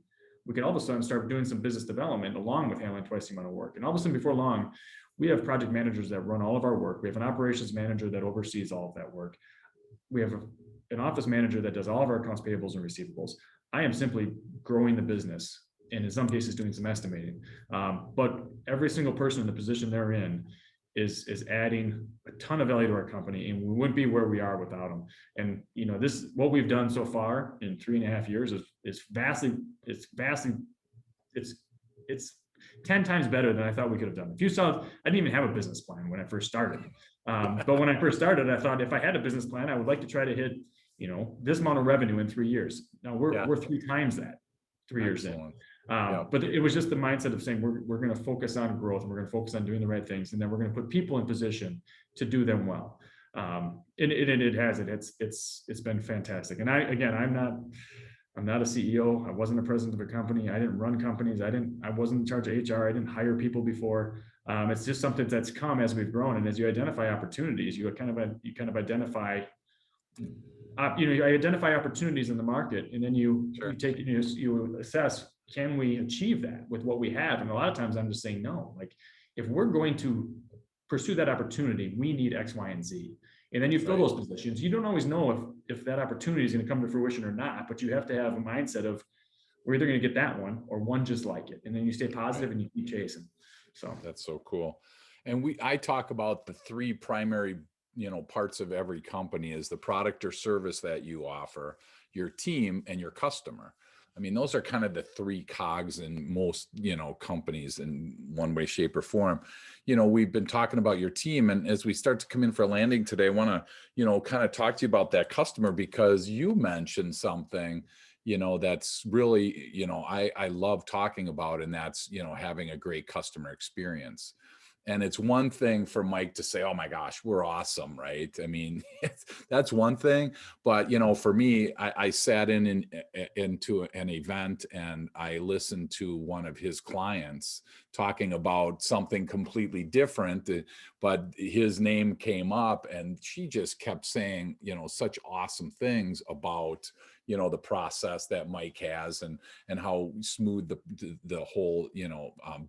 we could all of a sudden start doing some business development along with handling twice the amount of work. And all of a sudden, before long, we have project managers that run all of our work. We have an operations manager that oversees all of that work. We have an office manager that does all of our accounts payables and receivables. I am simply growing the business, and in some cases doing some estimating. But every single person in the position they're in is adding a ton of value to our company, and we wouldn't be where we are without them. And what we've done so far in 3.5 years is vastly 10 times better than I thought we could have done. If you saw, I didn't even have a business plan when I first started. But when I first started, I thought if I had a business plan, I would like to try to hit this amount of revenue in 3 years. Now Yeah. we're 3 times that 3 years in. Excellent. Yep. But it was just the mindset of saying we're going to focus on growth, and we're going to focus on doing the right things, and then we're going to put people in position to do them well. And it's been fantastic. And I'm not a CEO. I wasn't a president of a company. I didn't run companies. I wasn't in charge of HR. I didn't hire people before. It's just something that's come as we've grown, and as you identify opportunities, you kind of identify. You identify opportunities in the market, and then you take you assess, can we achieve that with what we have? And a lot of times I'm just saying no. Like, if we're going to pursue that opportunity, we need X, Y, and Z. And then you fill those positions. You don't always know if that opportunity is going to come to fruition or not, but you have to have a mindset of, we're either going to get that one or one just like it. And then you stay positive and you keep chasing. So that's so cool. And I talk about the 3 primary, parts of every company is the product or service that you offer, your team, and your customer. I mean, those are kind of the 3 cogs in most, companies in one way, shape, or form. We've been talking about your team, and as we start to come in for a landing today, I want to, kind of talk to you about that customer, because you mentioned something, that's really, I love talking about, and that's, having a great customer experience. And it's one thing for Mike to say, oh my gosh, we're awesome, right? I mean, that's one thing. But, for me, I sat into an event, and I listened to one of his clients talking about something completely different, but his name came up, and she just kept saying, such awesome things about, the process that Mike has, and how smooth the whole,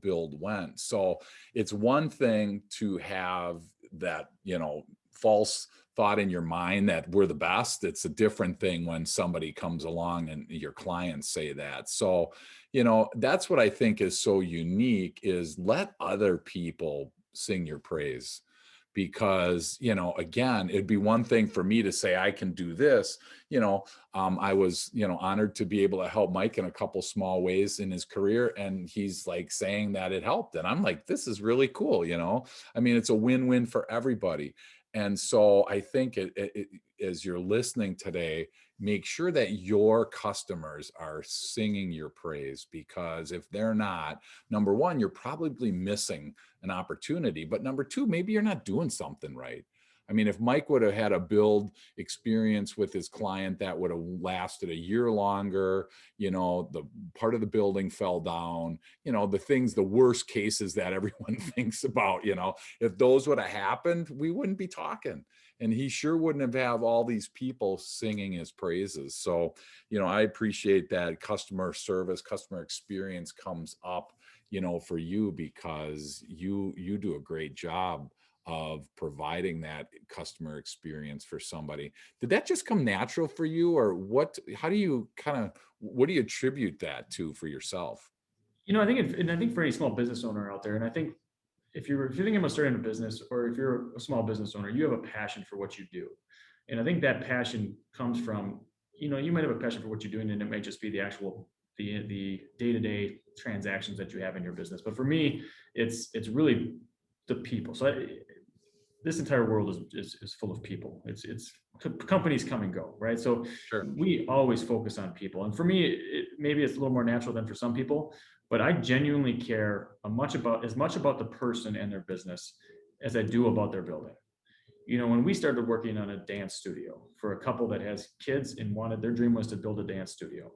build went. So it's one thing to have that, false thought in your mind that we're the best. It's a different thing when somebody comes along and your clients say that. So, that's what I think is so unique, is let other people sing your praise. Because, again, it'd be one thing for me to say, I can do this. I was, honored to be able to help Mike in a couple small ways in his career. And he's like saying that it helped. And I'm like, this is really cool. I mean, it's a win-win for everybody. And so I think as you're listening today, make sure that your customers are singing your praise, because if they're not, number one, you're probably missing an opportunity. But number 2, maybe you're not doing something right. I mean, if Mike would have had a build experience with his client that would have lasted a year longer, the part of the building fell down, the worst cases that everyone thinks about, if those would have happened, we wouldn't be talking. And he sure wouldn't have all these people singing his praises. So, I appreciate that customer service, customer experience comes up, for you, because you do a great job of providing that customer experience for somebody. Did that just come natural for you, or what do you attribute that to for yourself? I think for any small business owner out there, and I think if you're thinking about starting a business, or if you're a small business owner, you have a passion for what you do. And I think that passion comes from, you might have a passion for what you're doing, and it might just be the day-to-day transactions that you have in your business. But for me, it's really the people. So this entire world is full of people. It's companies come and go, right? So we always focus on people. And for me, maybe it's a little more natural than for some people, but I genuinely care as much about the person and their business as I do about their building. When we started working on a dance studio for a couple that has kids and their dream was to build a dance studio.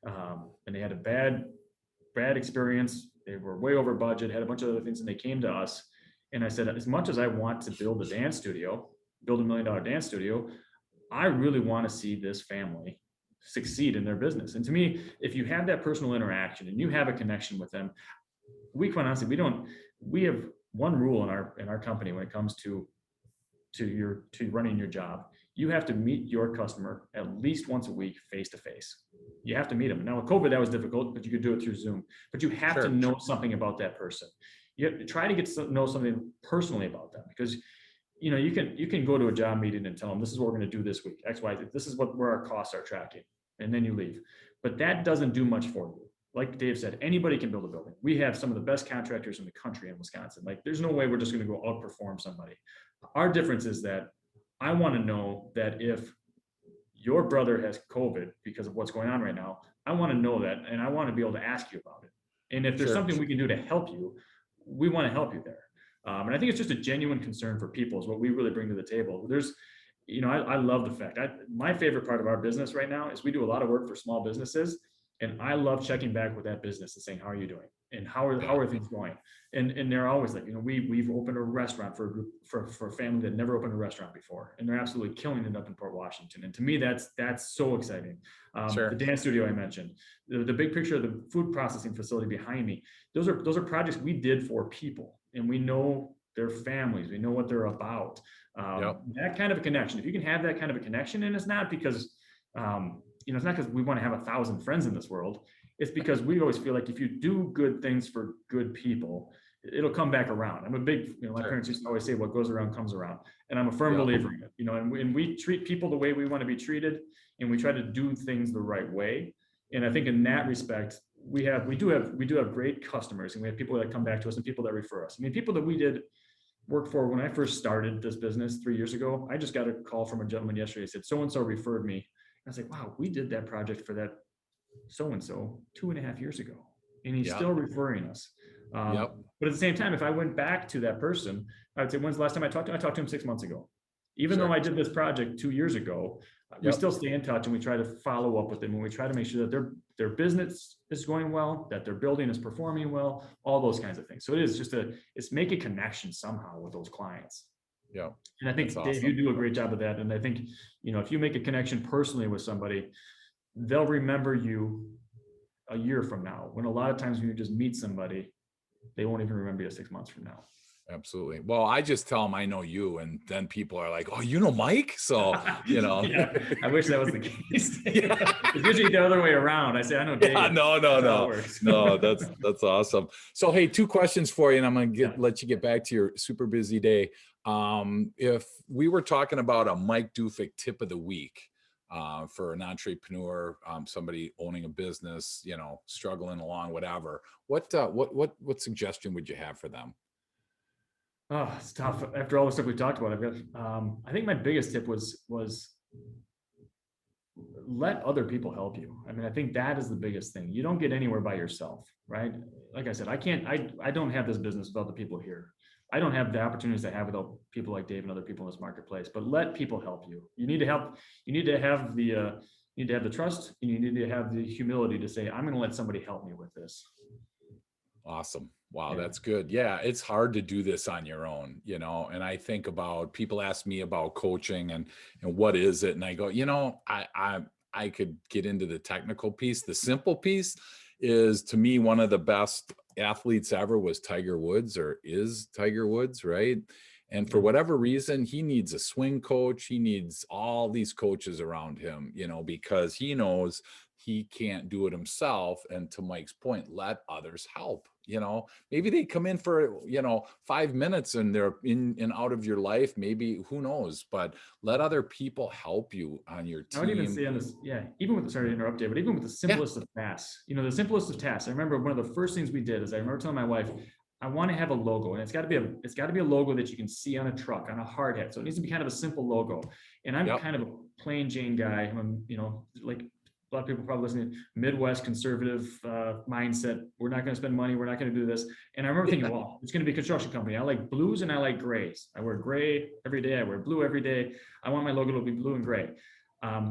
And they had a bad experience. They were way over budget, had a bunch of other things, and they came to us. And I said, as much as I want to build a dance studio, build $1 million dance studio, I really want to see this family succeed in their business. And to me, if you have that personal interaction and you have a connection with them, quite honestly, we have one rule in our company when it comes to running your job. You have to meet your customer at least once a week, face to face. You have to meet them. Now with COVID, that was difficult, but you could do it through Zoom. But you have to know something about that person. You have to try to get to know something personally about them, because you can go to a job meeting and tell them, this is what we're going to do this week, X, Y, Z. This is where our costs are tracking, and then you leave. But that doesn't do much for you. Like Dave said, anybody can build a building. We have some of the best contractors in the country in Wisconsin. Like, there's no way we're just going to go outperform somebody. Our difference is that I want to know that if your brother has COVID because of what's going on right now. I want to know that, and I want to be able to ask you about it. And if there's Sure. something we can do to help you, we want to help you there. And I think it's just a genuine concern for people is what we really bring to the table. There's, I love the fact, my favorite part of our business right now is we do a lot of work for small businesses. And I love checking back with that business and saying, how are you doing? And how are things going? And they're always like, we've opened a restaurant for a group, for a family that never opened a restaurant before. And they're absolutely killing it up in Port Washington. And to me, that's so exciting. Sure. The dance studio I mentioned, the big picture of the food processing facility behind me, those are projects we did for people, and we know their families, we know what they're about. That kind of a connection, if you can have that kind of a connection, and it's not because, it's not because we want to have 1,000 friends in this world. It's because we always feel like if you do good things for good people, it'll come back around. I'm a big, my parents used to always say, what goes around comes around. And I'm a firm believer in it, and we treat people the way we want to be treated, and we try to do things the right way. And I think in that respect, we do have great customers, and we have people that come back to us and people that refer us. I mean, people that we did work for when I first started this business 3 years ago, I just got a call from a gentleman yesterday. He said, so-and-so referred me. I was like, wow, we did that project for that so-and-so 2.5 years ago, and he's still referring us. But at the same time, if I went back to that person, I would say, when's the last time I talked to him? I talked to him 6 months ago. Even though I did this project 2 years ago, we still stay in touch, and we try to follow up with them, and we try to make sure that their business is going well, that their building is performing well, all those kinds of things. So it is just it's make a connection somehow with those clients. Yeah. And I think, Dave, you do a great job of that. And I think, if you make a connection personally with somebody, they'll remember you a year from now, when a lot of times when you just meet somebody, they won't even remember you 6 months from now. Absolutely. Well, I just tell them I know you, and then people are like, oh, you know Mike? So, Yeah, I wish that was the case. It's usually the other way around. I say, I know Dave. No, that's awesome. So, hey, 2 questions for you, and I'm going to let you get back to your super busy day. If we were talking about a Mike Dufik tip of the week, for an entrepreneur, somebody owning a business, struggling along, whatever, what suggestion would you have for them? Oh, it's tough. After all the stuff we talked about, I think my biggest tip was let other people help you. I mean, I think that is the biggest thing. You don't get anywhere by yourself, right? Like I said, I don't have this business without the people here. I don't have the opportunities I have without people like Dave and other people in this marketplace, but let people help you. You need to help. You need to have the trust, and you need to have the humility to say, I'm going to let somebody help me with this. Awesome. Wow. That's good. Yeah. It's hard to do this on your own, and I think about, people ask me about coaching and what is it? And I go, I could get into the technical piece. The simple piece is, to me, one of the best athletes ever was Tiger Woods, or is Tiger Woods, right? And for whatever reason, he needs a swing coach. He needs all these coaches around him, because he knows he can't do it himself. And to Mike's point, let others help. Maybe they come in for 5 minutes and they're in and out of your life. Maybe, who knows? But let other people help you on your team. I would even say on this, even with, sorry to interrupt you, but even with the simplest of tasks, the simplest of tasks. I remember one of the first things we did is, I remember telling my wife, I want to have a logo, and it's got to be a logo that you can see on a truck, on a hard hat. So it needs to be kind of a simple logo. And I'm kind of a plain Jane guy. I'm, like a lot of people probably listening, Midwest conservative mindset. We're not going to spend money. We're not going to do this. And I remember thinking, well, it's going to be a construction company. I like blues and I like grays. I wear gray every day. I wear blue every day. I want my logo to be blue and gray.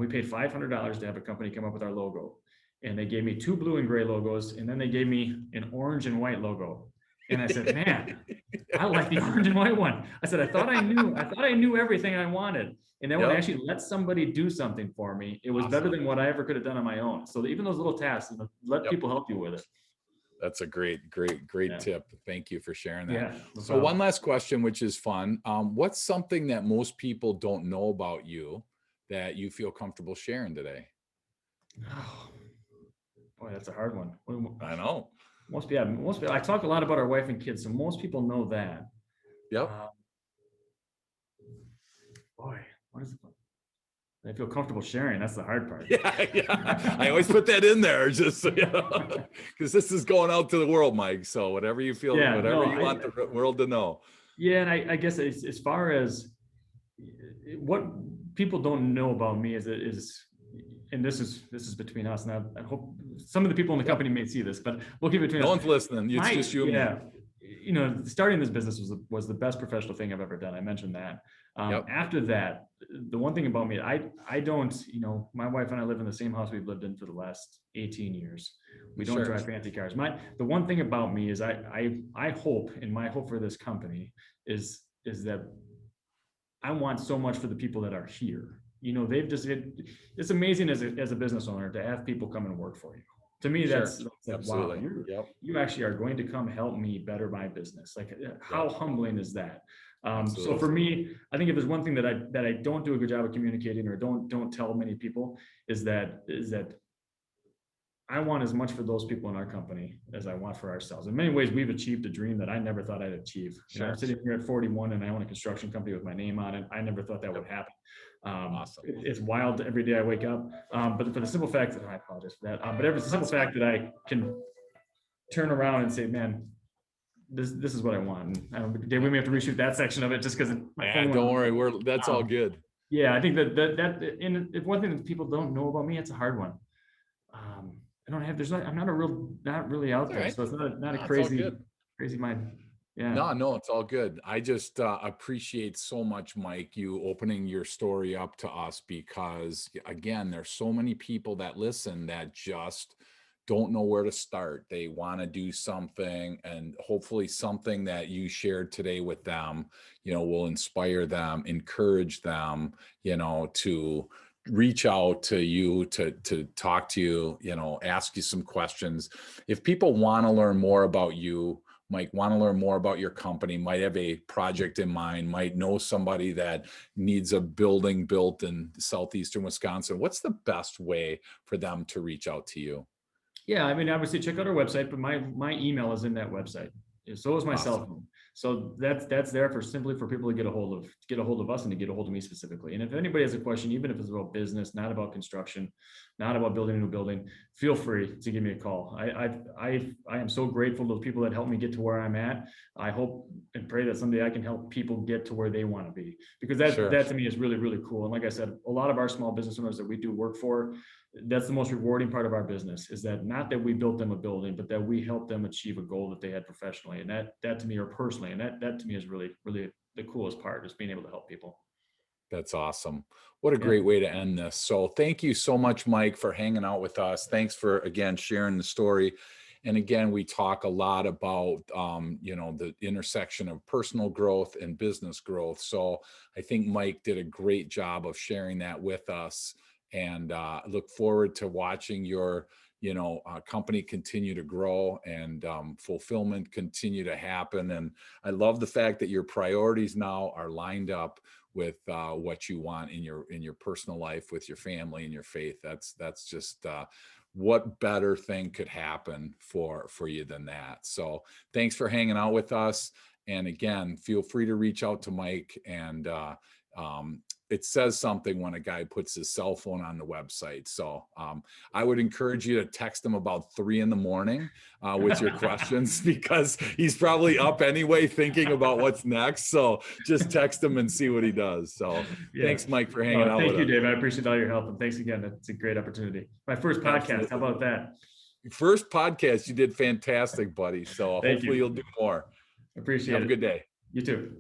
We paid $500 to have a company come up with our logo. And they gave me 2 blue and gray logos. And then they gave me an orange and white logo. And I said, man, I like the orange and white one. I said, I thought I knew everything I wanted. And then when I actually let somebody do something for me, it was better than what I ever could have done on my own. So even those little tasks, let people help you with it. That's a great tip. Thank you for sharing that. Yeah, so one last question, which is fun. What's something that most people don't know about you that you feel comfortable sharing today? Oh, boy, that's a hard one. I know. Most people, I talk a lot about our wife and kids, so most people know that. Yep. Boy, what is it? I feel comfortable sharing. That's the hard part. Yeah. I always put that in there, just because this is going out to the world, Mike. So whatever you feel, you want the world to know. Yeah, and I guess as far as what people don't know about me and this is between us, and I hope some of the people in the company may see this, but we'll keep it between us. No one's listening. It's just you and me. Starting this business was the best professional thing I've ever done. I mentioned that. After that, the one thing about me, I don't, my wife and I live in the same house we've lived in for the last 18 years. We don't drive fancy cars. The one thing about me is I hope, and my hope for this company is that I want so much for the people that are here. It's amazing as a business owner to have people come and work for you. To me, that's wow, you actually are going to come help me better my business. Like, how humbling is that? So for me, I think if there's one thing that I don't do a good job of communicating, or don't tell many people, is that I want as much for those people in our company as I want for ourselves. In many ways, we've achieved a dream that I never thought I'd achieve. I'm sitting here at 41 and I own a construction company with my name on it. I never thought that would happen. Awesome. It's wild every day I wake up. But for the simple fact that, I apologize for that, but the simple fact that I can turn around and say, man, this is what I want. And Dave, we may have to reshoot that section of it just because. Don't worry, that's all good. Yeah, I think that and if one thing that people don't know about me, it's a hard one. I'm not really out there. So it's not a crazy mind. Yeah. No, it's all good. I just appreciate so much, Mike, you opening your story up to us, because again, there's so many people that listen that just don't know where to start. They want to do something, and hopefully something that you shared today with them, will inspire them, encourage them, to reach out to you, to talk to you, ask you some questions. If people want to learn more about you, Mike, want to learn more about your company, might have a project in mind, might know somebody that needs a building built in southeastern Wisconsin, what's the best way for them to reach out to you? Yeah, I mean, obviously check out our website, but my email is in that website. So is my cell phone. So that's there simply for people to get a hold of us and to get a hold of me specifically. And if anybody has a question, even if it's about business, not about construction, not about building a new building, feel free to give me a call. I am so grateful to the people that helped me get to where I'm at. I hope and pray that someday I can help people get to where they want to be, because that to me is really, really cool. And like I said, a lot of our small business owners that we do work for, that's the most rewarding part of our business, is that not that we built them a building, but that we helped them achieve a goal that they had professionally. And that to me, or personally, and that to me is really, really the coolest part, is being able to help people. That's awesome. What a great way to end this. So thank you so much, Mike, for hanging out with us. Thanks for, again, sharing the story. And again, we talk a lot about, the intersection of personal growth and business growth. So I think Mike did a great job of sharing that with us. And look forward to watching your, company continue to grow, and fulfillment continue to happen. And I love the fact that your priorities now are lined up with what you want in your personal life, with your family and your faith. That's just what better thing could happen for you than that. So thanks for hanging out with us. And again, feel free to reach out to Mike. And it says something when a guy puts his cell phone on the website. So I would encourage you to text him about 3 a.m. With your questions, because he's probably up anyway thinking about what's next. So just text him and see what he does. So thanks, Mike, for hanging out with us. Thank you, Dave. I appreciate all your help. And thanks again. It's a great opportunity. My first podcast. Absolutely. How about that? First podcast. You did fantastic, buddy. So hopefully you'll do more. Appreciate it. Have a good day. You too.